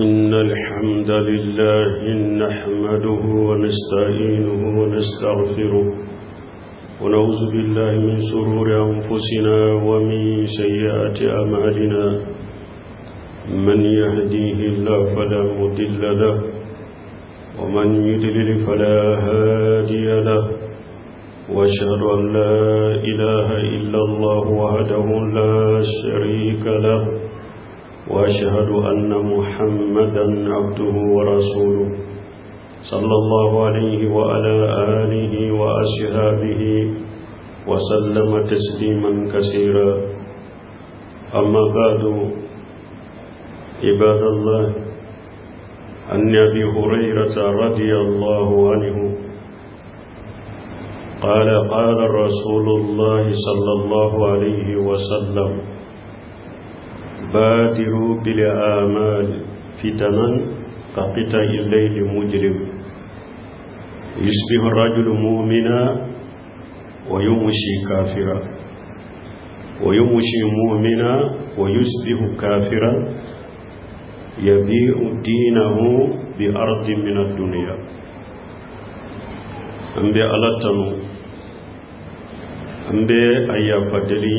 إن الحمد لله نحمده ونستعينه ونستغفره ونعوذ بالله من شرور أنفسنا ومن سيئات أعمالنا من يهديه الله فلا مضل له ومن يضلل فلا هادي له وأشهد أن لا إله إلا الله وحده لا شريك له وأشهد أن محمدا عبده ورسوله صلى الله عليه وعلى آله وأصحابه وسلم تسليما كثيرا أما بعد عباد الله عن أبي هريرة رضي الله عنه قال قال رسول الله صلى الله عليه وسلم بادروا بالأعمال فتنا كقطع الليل مجرم يصبح الرجل مؤمنا ويمشي كافرا ويمشي مؤمنا ويصبح كافرا يبيع دينه بأرض من الدنيا أنبي على تنو أنبي أيا فدلي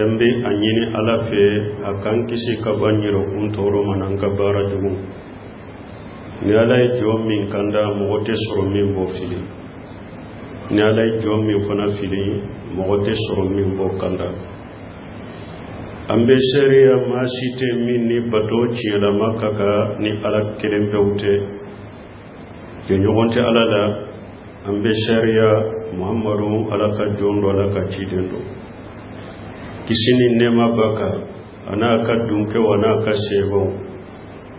أنبي أنيني على في أكان كسي كبانيرو كنتورو منانك بارجو نيالاي جوم من كندا موتسر من بوفيلي نيالاي جوم من فنافيلي موتسر من بوكندا أنبي سريا ما سيتي مني بدوتي لما كاكا ني على كلم بوتي جنيوانتي على لا أنبي سريا محمد على كجون ولا كجيدندو كسيني نما باكا أنا كدونك وأنا كسيبون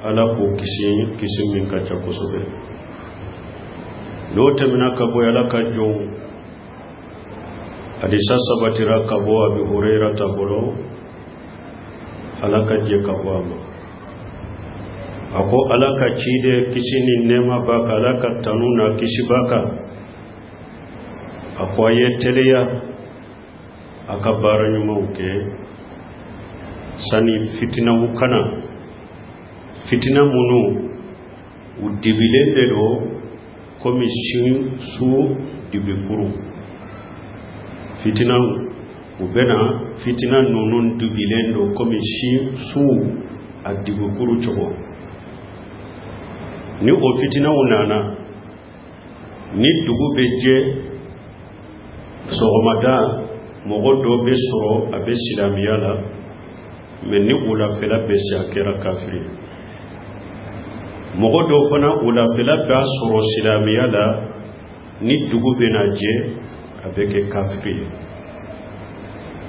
على كو كسين من كجاكوسوبي لو تمنا كبو على كجون أديسا سبتيرا كبو أبي هريرة تبولو على كجي كبواما أكو على كجيدة كسيني نما باكا على كتانونا كسي باكا akwaye teleya akabara nyuma uke sani fitina ukana fitina munu udibilendelo komishin su dibikuru fitina ubena fitina nunun dibilendo komishin su adibikuru chobo ni o fitina unana ni dugu beje sogomada mogo do be soro abe silamiya la mais ni ula fela be shakira kafiri mogo do fana ula fela ba soro silamiya la ni dugu be na je abe ke kafiri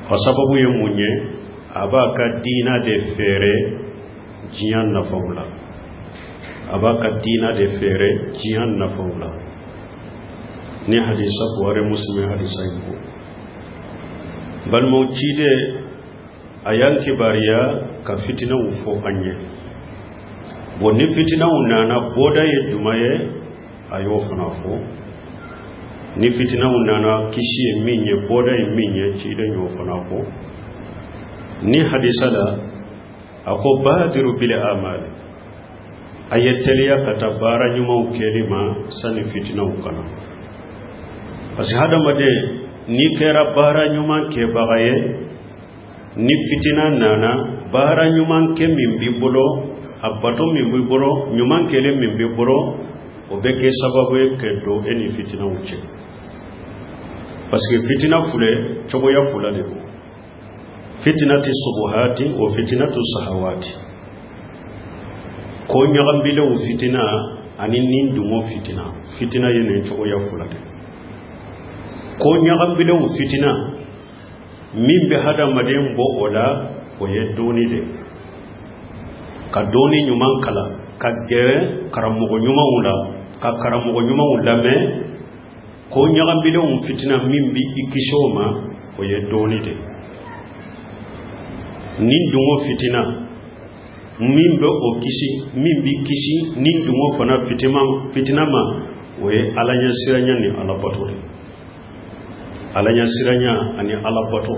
kwa sababu ye munye abaka dina de fere jiyan na faula abaka dina de fere jiyan na faula ni hadisa buhari muslim hadisa ibu bal mawjide ayan kibariya ka fitina ufo anye bonni fitina unana boda ye dumaye ayo fanafo ni fitina unana kishi minye boda ye minye chide nyo fanafo ni hadisa la ako badiru bil amal ayeteliya katabara nyuma ukelima sani fitina ukana parce hada made ni kera bara nyuman ke bagaye ni fitina nana bara nyuman ke mimbi bolo abato mimbi bolo nyuman ke le mimbi bolo obeke sababu ke do eni fitina uche parce que fitina fule chobo ya fula le fitinati subuhati wa fitinatu sahawati ko nyagambile u fitina ani nindu mo fitina yene chobo ya fula le ko nyagambile u fitina mimbe hada madem bo ola ko ye doni de ka doni nyuman kala ka gere karamugo nyuma ula ka karamugo nyuma ula me ko nyagambile u fitina mimbi ikishoma ko ye doni de nindungo fitina mimbe o kisi mimbi kisi nindungo fana fitina ma we alanya siranya ni alabato alanya siranya ani alabato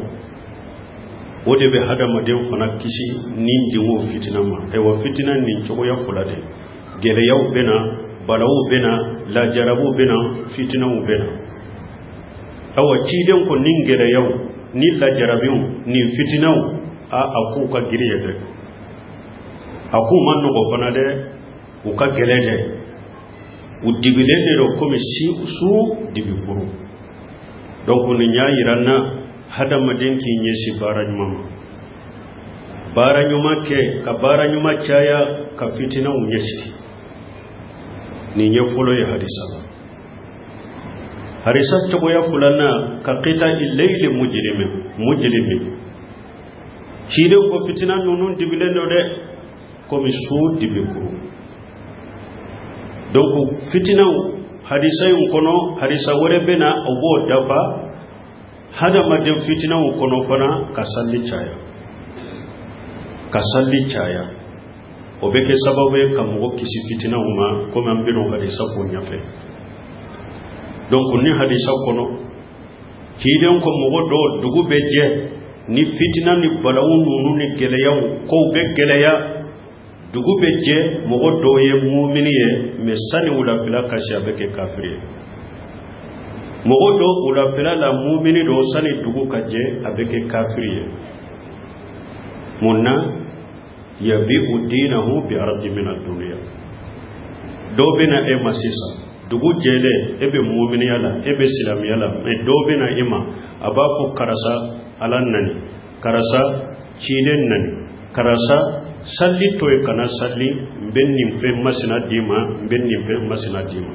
o de be hadamaden fana kisi nin dingo fitina ma e wa fitina nin cogo ya fulade gele yaw bena balawu bena la jarabu bena fitina u bena awa ciden ko nin gele yaw ni la jarabiu ni fitina u a aku ka giriye de aku man no fana de u ka gele de u dibile de ro komi su dibikuru donc ni nyaayirana hadamaden ki nyesi baranyuma ke ka baranyuma caya ka fitina unyesi ni nyefolo ya harisa chabo ya fulana ka qita ilayli mujrimin chide ko fitina nunun dibile no de komi su dibiku donc fitina hadisa yunkono hadisa wore bena obo dafa hada madin fitina kono fana kasalli chaya obeke sababu kamugo kisi fitina uma ko mambino hadisa ko nyafe donc ni hadisa kono kiden ko mugo do dugu beje ni fitina ni balawu nunu ni geleya ko be geleya dugu beje mugo do ye mu'miniye mesani wala bila kashi abeke kafiri mogodo ula fela la mu'mini do sani dugu kaje abeke kafiri munna yabi'u dinahu bi ardi min ad-dunya do bena e masisa dugu jele ebe mu'mini yala ebe silami yala me do bena ima abafu karasa alannani karasa chiden nani karasa salli toy kana salli bennim fe masina dima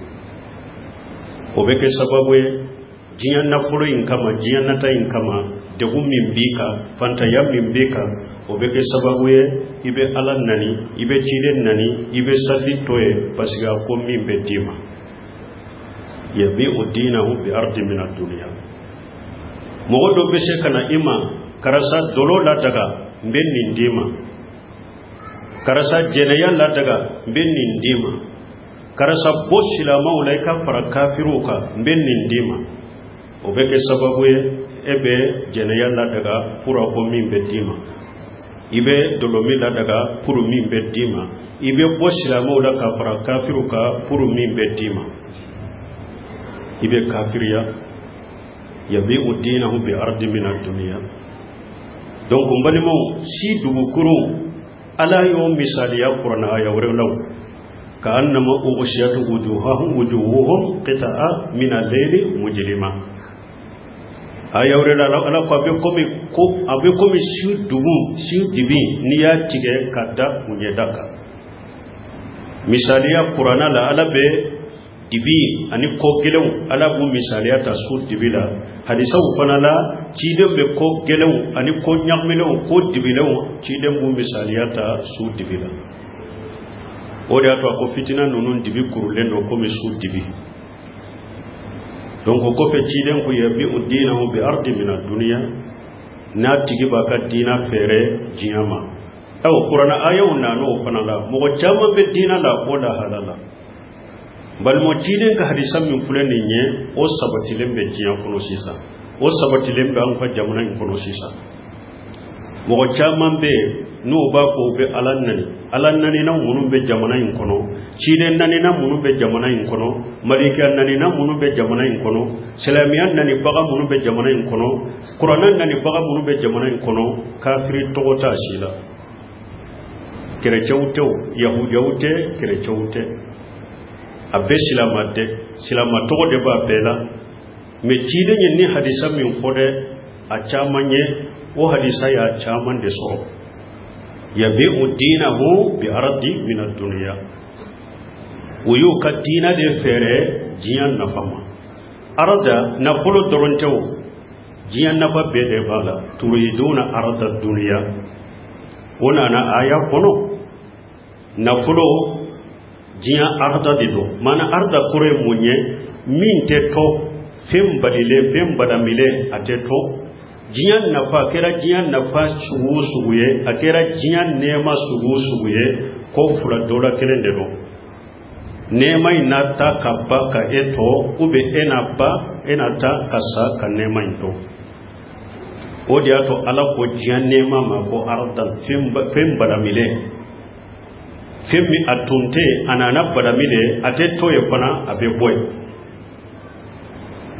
obeke sababu jiyan nafuro inkama jiyan nata inkama degu mimbika fanta yam mimbika obeke sababu ibe alan nani ibe chiden nani ibe salli toye pasiga ko mimbe dima yabi'u dinahu bi ardi min ad-dunya mogodo bese kana ima karasa dolo la daga benni ndima karasa jeneya la daga benni ndima karasa boshila maulaika fara kafiruka benni ndima obeke sababu ebe jeneya la daga pura ko mimbe dima ibe dolomi la daga puru mimbe dima ibe boshila maulaika fara kafiruka puru mimbe dima ibe kafiriya yabi'u dinahu bi ardi min ad-dunya donc mbalimo si dubukuru ala yo misaliya qur'ana ya wurelaw ka annama ughshiyatu wujuhuhum qita'a min al-layli mujrima aya wurela ala ko abe komi si dubu si dibi niya tige kadda munyedaka misaliya qur'ana la ala be dibi ani ko gelew ala bu misaliyata su dibila hadisa ufana la ciden be ko gelew ani ko nyakmelew ko dibilew ciden bu misaliyata su dibila o de ato ko fitina nunun dibi kurulen do ko mi su dibi donc ko fe ciden ko yabi udinahu bi ardi min ad-dunya na tigi baka dina fere jiyama aw qur'ana ayaw nano ufana la mo jama be dina la ko la halala balmo ciden ka hadisa min fulani nye o sabatilen be jiya kono sisa o sabatilen be an fa jamana in kono sisa mo chaman be no ba fo be alannani na munun be jamana in kono ciden nani na munun be jamana in kono malika nani na munun be jamana in kono salamiyan nani baga munun be jamana in kono qur'anan nani baga munun be jamana in kono kafiri togota shila kere chawto yahudiyawte kere chawte abe silama togo de ba bela me cide ni hadisa min fode a chamanye o hadisa ya chaman de so yabi udinahu bi ardi min ad-dunya uyu ka dina de fere jiyan nafama arada na folo dorontew jiyan nafa be de bala turiduna arda ad-dunya ona na aya kono na folo jiya arda dido mana arda kure munye min teto fem badamile ateto jiya nafa kera jiya nafa suguye akera jiya nema suguye ko fura dola kelende do nema inata kabaka eto ube enata kasa ka nema into odiato ala ko jianne mama ko ardan fem badamile femmi atunte anana badamile atetto e fana abe boy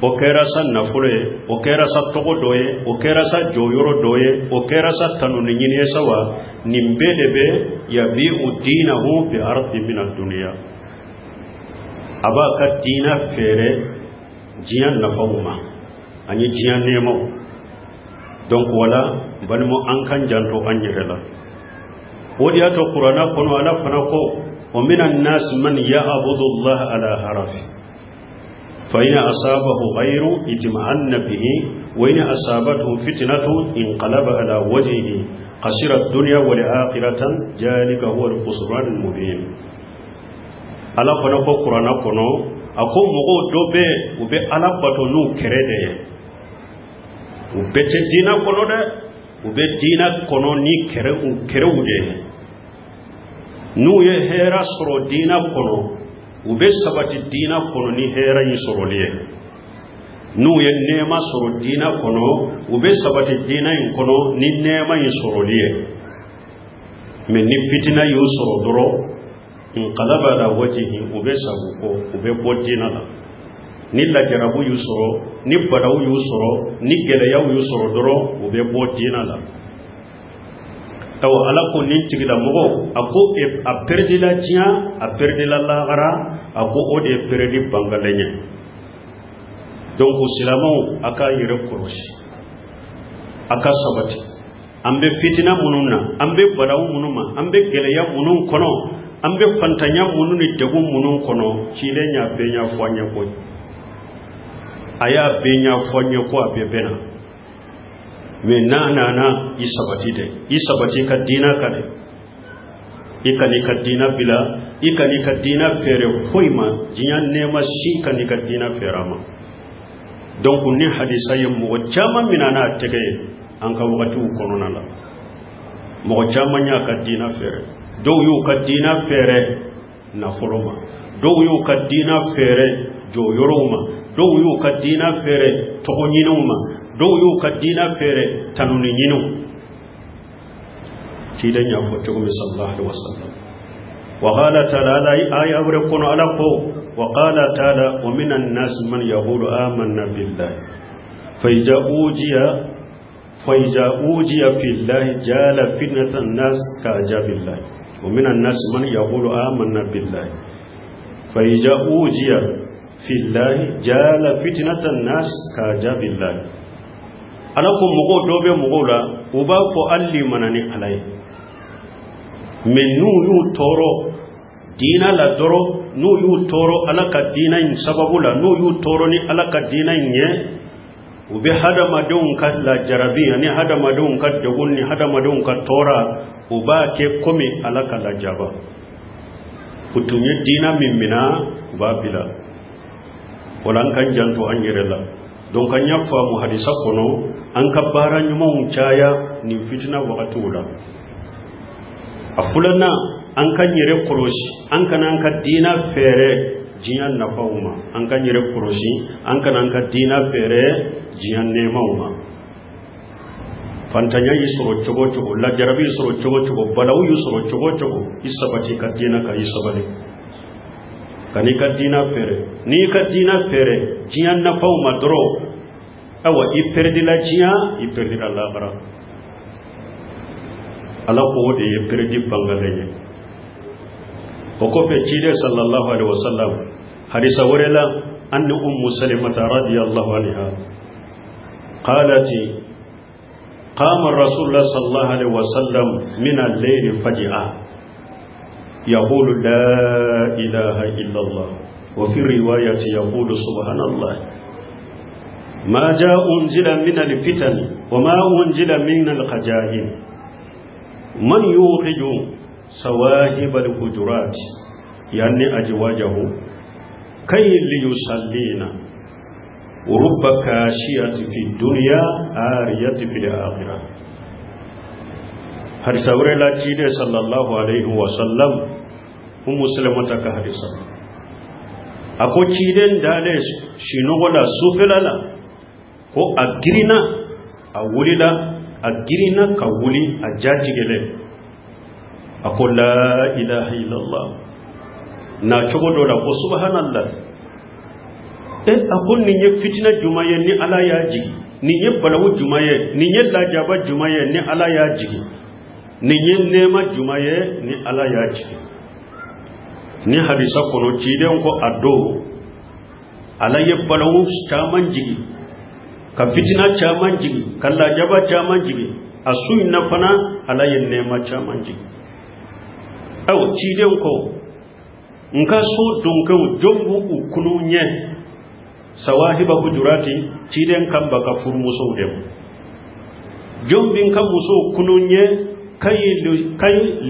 o kera sa nafule o kera sa togo doye o kera sa joyoro doye o kera sa tanuni nyine sawa nimbelebe yabi'u dinahu bi ardi min ad-dunya abaka dina fere jian nafawuma ani jian nemo donc wala banmo ankan janto anyirela wodi ato qur'ana kono ala fana ko wa minan nas man ya'budu Allah ala harafi fa in asabahu ghayru itma'anna bihi wa in asabathu fitnatun inqalaba ala wajhihi khasira ad-dunya wal akhiratan jalika huwa al-khusran al-mubin ala fana ko qur'ana kono ako mogo dobe ube ala bato nu kerede ube te dina kono de ube dina kono ni kere ude nu ye hera soro dina kono ube sabati dina kono ni hera yi soro liye nu ye nema soro dina kono ube sabati dina yi kono ni nema yi soro liye men ni fitina yu soro doro inqalaba ala wajhihi ube sabuko ube bodina la ni la jarabu yu soro ni badaw yu soro ni geleyaw yu soro doro ube bodina la taw ala ko ni tigida mogo ako a perdi la jiya a perdi la lagara ako ode perdi bangalenye donc silamo aka yire koroshi aka sabati ambe fitina mununa ambe badaw munuma ambe geleya munun kono ambe fantanya mununi degum munun kono chilenya benya fwanya ko aya benya fwanya ko abebena me na isabati ka dina kale ikani ka dina bila ikani ka dina fere foima jinya nema shika ni ka dina ferama donc ni hadisa yemu chama minana tege an ka wakati kono nala mo chama nya ka dina fere do yu ka dina fere na foroma do yu ka dina fere jo yoroma do yu ka dina fere to nyinuma do yu ka dina fere tanuni nyinu kidan ya foto ko sallallahu alaihi wasallam wa qala ta'ala ay awre kono ala ko wa qala ta'ala wa minan nas man yaqulu amanna billahi فإذا أوجي في الله جال فتنة الناس كعجاب الله ومن الناس من يقول آمنا بالله فإذا أوجي في الله جال فتنة الناس كعجاب الله ألكم مقول دوبي مقولا وبافو ألي مناني عليه من نو يو تورو دينا لا درو نو يو تورو ألك دينا سبب لا نو يو تورو ني ألك دينا ube hada madun ka la jarabiya ni hada madun ka dogun ni hada madun ka tora uba ke komi alaka la jaba kutumye dina mimmina uba bila wala kan janto anyirela don kan yafa mu hadisa kono an kabbara nyuma uncaya ni fitina wakati ula afulana an kan yire koroshi an ka dina fere jiyan nafauma an kan yire koroshi an ka dina fere jiyan nemauma fantanya yisoro chogo la jarabi yisoro chogo balawu yisoro chogo isabati ka dina ka isabali kani ka dina fere ni ka dina fere jiyan nafauma doro awa iperdi la jiya iperdi la labara ala ko de iperdi bangalenye وكوفي تشيدي صلى الله عليه وسلم حديث ورلا أن أم سلمة رضي الله عنها قالت قام الرسول الله صلى الله عليه وسلم من الليل فجأة يقول لا إله إلا الله وفي رواية يقول سبحان الله ما جاء أنزل من الفتن وما أنزل من الخجائن من يوقظ سواهب الحجرات يعني أجواجه كي ليصلين ورب كاشية في الدنيا آرية في الآخرة حديث ورلا جيد صلى الله عليه وسلم هم مسلمة كحديث أكو جيدن دالش شنو ولا سوفللا ko agrina awulila agirina kawuli ajajigele ako la ilaha illallah na chogodo la ko subhanallah ako ni nye fitina jumaye ni ala ya jigi ni nye balawu jumaye ni nye lajaba jumaye ni ala ya jigi ni nye nema jumaye ni ala ya jigi ni hadisa kono chiden ko ado ala ye balawu chaman jigi ka fitina chaman jigi kala jaba chaman jigi asu na fana ala ye nema chaman jigi aw chiden ko nka so dunkan jombu ukunu nye sawahiba hujurati chiden kamba ka furmuso dem jombin kan muso kununye kay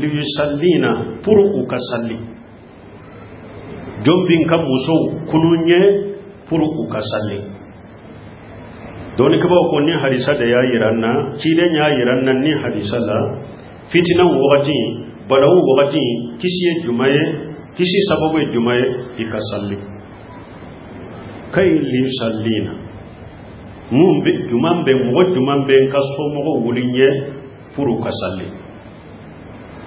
liyusallina pour ukasalli jombin kan muso kununye pour ukasalli doni kaba ko ni hadisa da ya yiranna chiden ya yiranna ni hadisa la fitina wakati balawu wakati kisi jumaye kisi sababu jumaye ikasalli kay liyusallina mumbe jumambe mo jumambe kaso mo wulinye pour ukasalli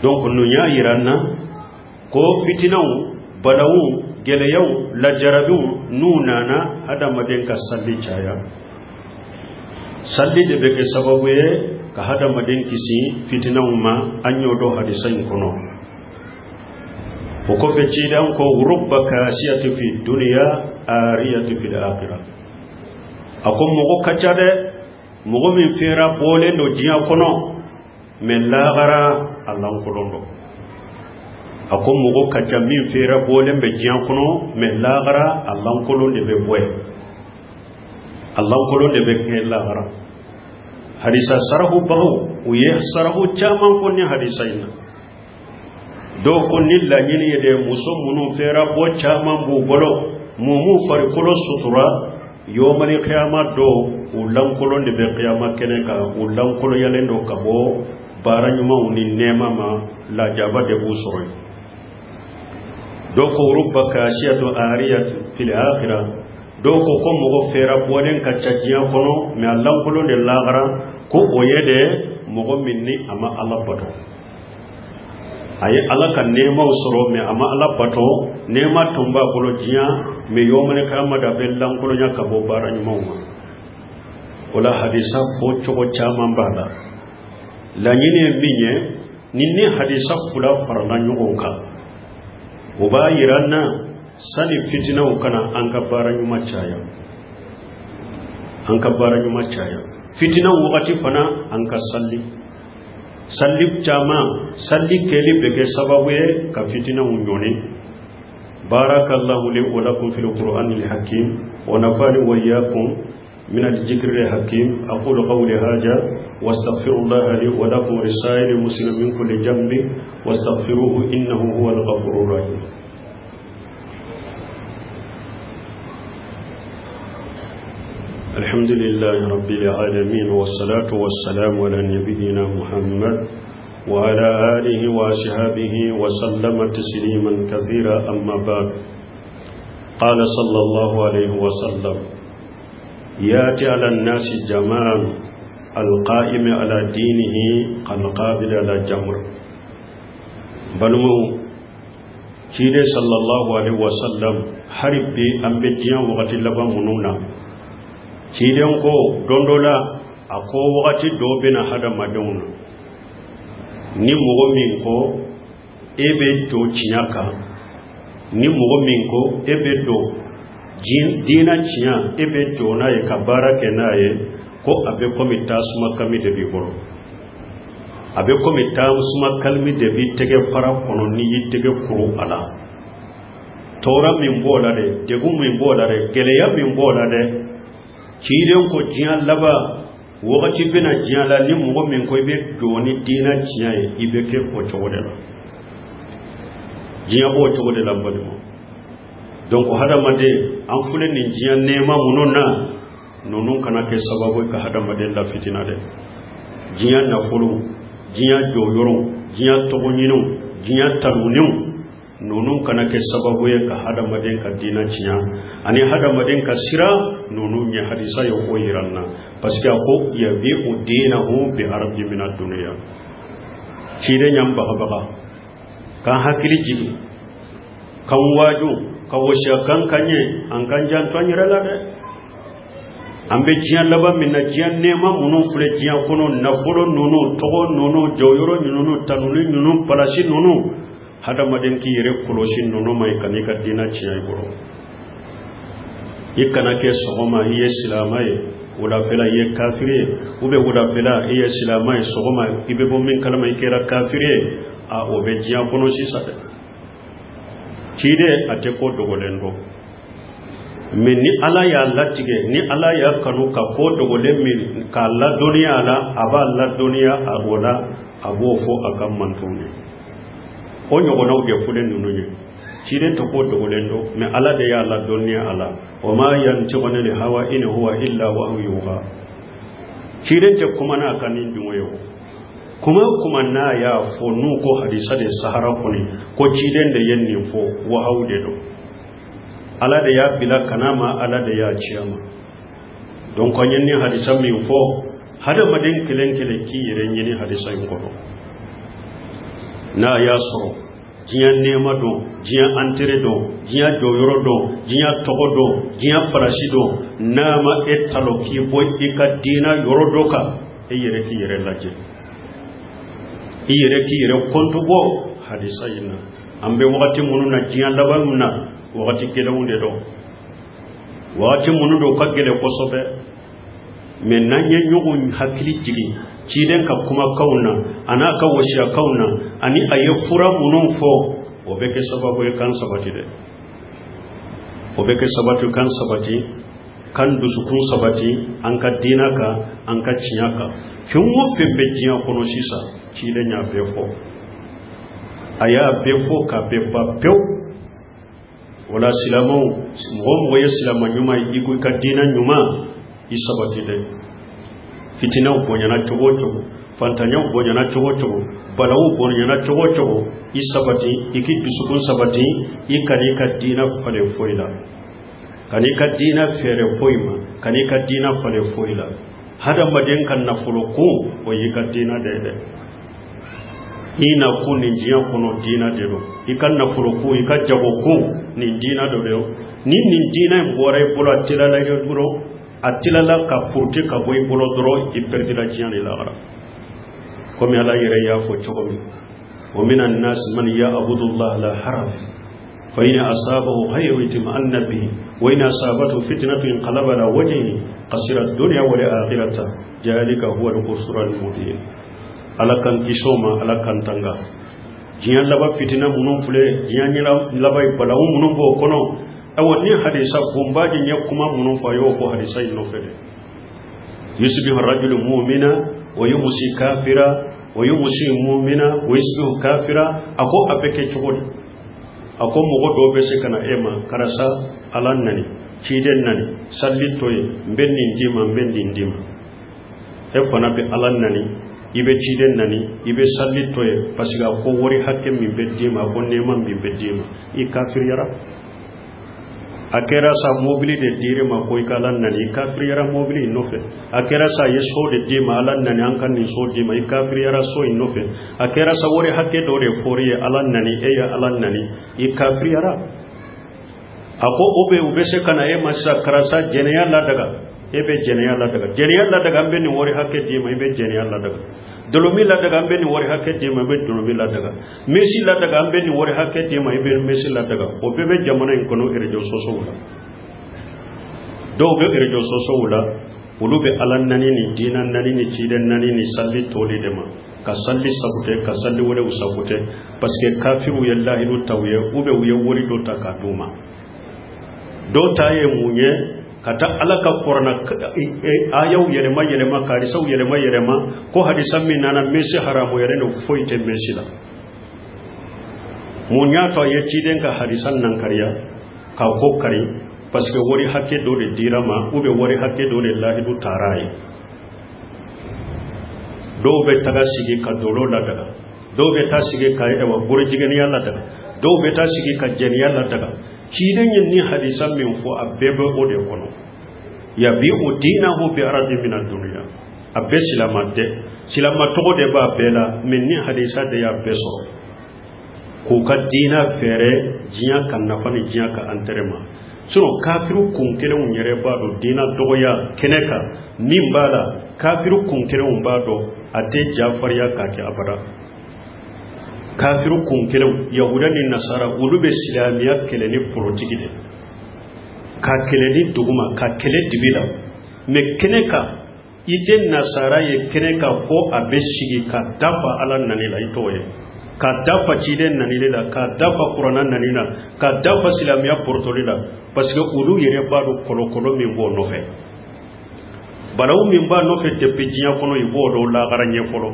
donc no ya yiranna ko fitinaw balawu geleyaw la jarabu nunana hada maden ka salli chaya salli de beke sababu ye ka hada maden kisi fitinaw ma anyo do hadisan kono ko be cidan ko rubba kasiyati fi dunya ariyati fil akhirah akom mo kacade mo min fera bole do jiya kono men lagara allah kolondo akom mo kacha min fera bole be jiya kono men lagara allah kolonde be boy allah kolonde be lagara hadisa sarahu bahu uye sarahu chaman ko ni hadisa ina do ko nilla nyini yede muso munu fera bo chaman bu bolo mumu fari kolo sutura yomani qiyama do ulam kolo de be qiyama keneka ulam kolo yalendo kabo baranyuma uni nema ma la jaba de busoro do ko rubba kashiyatu ariyat fil akhirah do ko mo fera bolen ka chajiya kono me Allah kolo de lagara ko oyede mo minni ama Allah bato aye ala kan nema usoro me ama ala bato nema tumba kolo jiya me yomane kama da bellan kolo nya kabo barani mawma wala hadisa ko choko chama mbala la nyine binye ninne hadisa kula farla nyuka oba yiranna sani fitina ukana anka barani machaya fitina wakati fana anka salli chama salli keli bege sababu ka fitina unyoni barakallahu li wa lakum fil qur'anil hakim wa nafani wa iyyakum min al-dhikril hakim aqulu qawli hadha wastaghfirullaha li wa lakum risailil muslimin min kulli dhanbi wastaghfiruhu innahu huwal ghafurur rahim الحمد لله رب العالمين والصلاة والسلام على نبينا محمد وعلى آله وصحبه وسلم تسليما كثيرا أما بعد قال صلى الله عليه وسلم يأتي على الناس جمال القائم على دينه القابل على جمر بلمو كيدي صلى الله عليه وسلم حرب بأنبتيا وقت لبا منونا ciden ko dondola ako wakati dobe na hada madonna ni mogo min ko ebe do chinyaka ni mogo min ko ebe do dina chinya ebe do na ye kabara kenaye ko abe komita suma kami de bi bolo abe komita suma kalmi de bi tege fara kono ni yitege kuru ala tora min bola de degu min bola de geleya min bola de kiren ko jiyan laba wakati bina jiyan la ni mogo min ko ibe doni dina jiyan ibe ke ko chogode la jiyan ko chogode la mbadimo donc hada made an fule ni jiyan nema munona nonun kana ke sababu ka hada made la fitina de jiyan na fulu jiyan joyoro jiyan togonyino jiyan taruniu nunun kana ke sababu ye ka hada maden ka dina cinya ani hada maden ka sira nunun ya hadisa yo ko yiranna parce que ko ya bi udinahu bi ardi min ad-dunya cire nyam baka kan hakili jibi kan waju ka wosha kan kanye an kan jan tanyira la de ambe jiyan laba min na jiyan nema munun fule jiyan kono nafulo nunu togo nunu joyoro nunu tanuli nunu palashi nunu hada maden ki yere koloshin nunu mai kanika dina ciyai boro ikana ke sogoma iye silamai wala fela iye kafire ube wala fela iye silamai sogoma ibe bo min kalama ikera kafire a obe jiyan kono sisa kide ate ko dogolendo men ni ala ya latige ni ala ya kanu ka ko dogolen min ka la duniya la aba la duniya abola abo fo akam mantune o nyogo na uge fulen nununye kide to ko dogolendo me ala de ya la duniya ala o ma yantiquna li hawa in huwa illa wahyuha kide je kuma na kanin dunwayo kuma na ya fo nu ko hadisa de sahara kuni ko kiden da yenni fo wa haude do ala da ya bila kanama ala da ya ciyama don kwanyen ni hadisa min fo hada madin kilen ki yiren yini hadisa yin kodo na ya soro jiyan nema do jiyan antere do jiyan doyoro do jiyan togo do jiyan farashi do nama etalo ki boy ika dina yoro doka e yere ki yere laje e yere ki yere kontubo hadisa yina ambe wakati munu na jiyan laban na wakati kele wunde do wakati munu do ka gele kosobe men nanye nyugo hakili jigi ciden ka kuma kauna ana ka washiya kauna ani ayefura munun fo obeke sababu kan sabati de obeke sabatu kan sabati kan dusukun sabati an ka dinaka an ka cinyaka kin wo fembe jiya kono sisa ciden ya befo aya befo ka beba pew wala silamau mo ye silama nyuma igu ka dina nyuma isabati de fitina ubonyana chogocho fantanya ubonyana chogocho balawu ubonyana chogocho isabati ikidusukun sabati ikanika dina fale foila kanika dina fere foima kanika dina fale foila hada maden kan nafuluku o yika dina dede ina kuni njia kono dina dero ikan nafuluku ikajaboku ni dina dero ni dina mbora ibola tilala yoro atilala ka purti ka boy bolo dro iperdi la jiani la gara komi ala yere ya fo chokomi wa minan nas man ya'budu Allah la haraf fa in asabahu khayru itma'anna bihi wa in asabatu fitnatu inqalaba la wajhihi qasira ad-dunya wa al-akhirata jalika huwa al-khusran al-mubin ala kan kisoma ala kan tanga jiyan laba fitina munun fule jiyan laba balawu munun bo kono awani hadisa gumbaji nya kuma munun fa yo fo hadisa ino fede yusbihu ar-rajulu mu'mina wa yumsi kafira wa yumsi mu'mina wa yusbihu kafira ako apeke chugod ako mugo do be se kana ema karasa alan nani ciden nani sallitoye mbenni ndima e fana be alan nani ibe ciden nani ibe sallitoye pasiga ko wori hakke min beddima ko neman min beddima I kafir yara akera sa mobili de dire ma ko ikalan nani kafir yara mobili nofe akera sa yeso de dima alan nani an kan ni so dima I kafir yara so inofe akera sa wori hakke do de foriye alan nani e ya alan nani I kafir yara ako ube se kana e masa karasa jeneya la daga ebe jeneya la daga ambe ni wori hakke dima ibe jeneya la daga dolomi la daga ambe ni wori hakke dima ibe dolomi la daga mesi la daga ambe ni wori hakke dima ibe mesi la daga obebe jamana en kono erjo soso wala do be erjo soso wala ulube alan nani ni dinan nani ni ciden nani ni salli toli dema ka salli sabute ka salli wala usabute parce que kafiru yallahi do tawye ube uye wori do takaduma do taye munye kata alaka korna ayaw yerema karisaw yerema ko hadisan min nana mesi haramu yereno foite mesila munya to ye ciden ka hadisan nan kariya ka ko kari parce que wori hakke do de dirama ube wori hakke do de lahidu tarai do be taga sigi ka dolo la daga do be ta sige kai da wa burjigani yalla daga do be ta sige ka jeni yalla daga kidan yin ni hadisan min fu abebe o de kono ya bi udinahu bi aradi min ad-dunya abbe silama to de ba bela min ni hadisa de ya beso ko ka dina fere jinya kan na fani jinya ka anterema suno kafiru kun kele un yere ba do dina dogoya keneka nimbala kafiru kun kele un ba do ate jafariya ka ke abada kafiru kun kele yahuda ni nasara ulube islamiya kele ni politiki de ka kele ni duguma ka kele dibila me keneka ite nasara ye keneka ko abeshigi ka dafa ala nanila itoye ka dafa ciden nanila ka dafa qur'anan nanila ka dafa islamiya portolila parce que ulu yere ba do kolokolo min bo no fe balaw min ba no fe te pijiya kono ibo do la garanye folo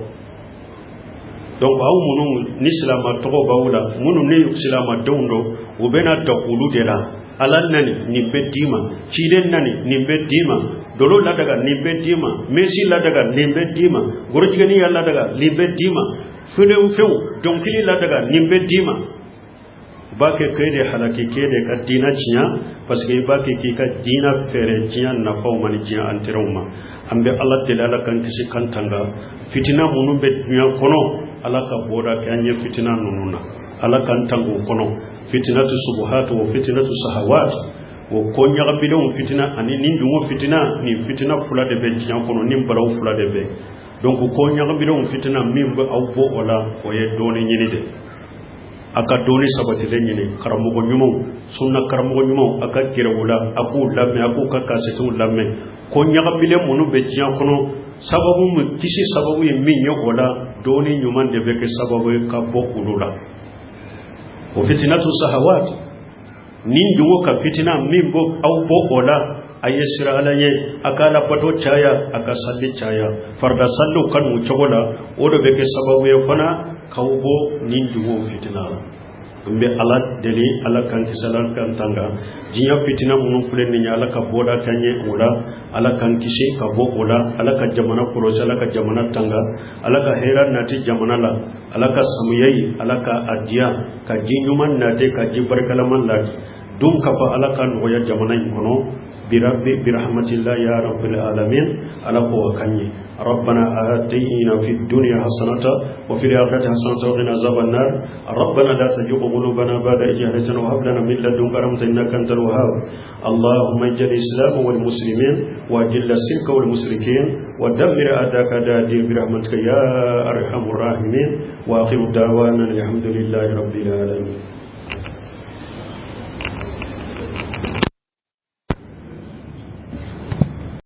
donc aw munu ni islama to ba wula munu ne islama dawndo o bena ta ulu de la ala nani ni bedima ciden nani ni bedima dolo la daga ni bedima mesi la daga ni bedima gorjigani yalla daga ni bedima few donkili la daga ni bedima bake kede halaki kede ka dina cinya parce que bake ki ka dina fere cinya na faw man cinya antiroma ambe Allah de la kan kisi kan tanga fitina munu be dunya kono ala ka boda kanye fitina nununa ala kan tangu kono fitinatu subuhat wa fitinatu sahawat wo konya gabidon fitina ani nindu fitina ni fitina fula de be cinya kono nim balaw fula de be donc konya gabidon fitina mimba aw bo wala o ye doni nyini de aka doni sabati le nyini karamugo nyumo sunna karamugo nyumo aka kirewula aku lamme aku kakasetu lamme konya gabile munu be cinya kono sababu mu kisi sababu ye minyo wala doni nyuman de be ke sababu ka bo kulula o fitinatu sahawat nindu ka fitina mimbo aw bo wala ayesira alaye akala pato chaya akasalli chaya farda sallu kan mu chogola odo be ke sababu ye fana kawbo nindu fitina mbe ala deli ala kan kisalan kan tanga jinya fitina mun fulen ni ala ka boda kanye ola ala kan kisi ka bo ola ala ka jamana porosa ala ka jamana tanga ala ka hera nati jamana la ala ka samuyai ala ka adiya ka jinyuman nate ka jibarkalaman la dum ka fa ala kan hoya jamana kono برحمة الله يا رب العالمين على قوة كني ربنا آتينا في الدنيا حسنة وفي الآخرة حسنة وقنا عذاب النار ربنا لا تزغ قلوبنا بعد إذ هديتنا وهب لنا من لدنك رحمة إنك أنت الوهاب اللهم اجعل الإسلام والمسلمين وأجل الشرك والمشركين ودمر أعداءك أعداء الدين برحمتك يا أرحم الراحمين وآخر دعوانا الحمد لله رب العالمين.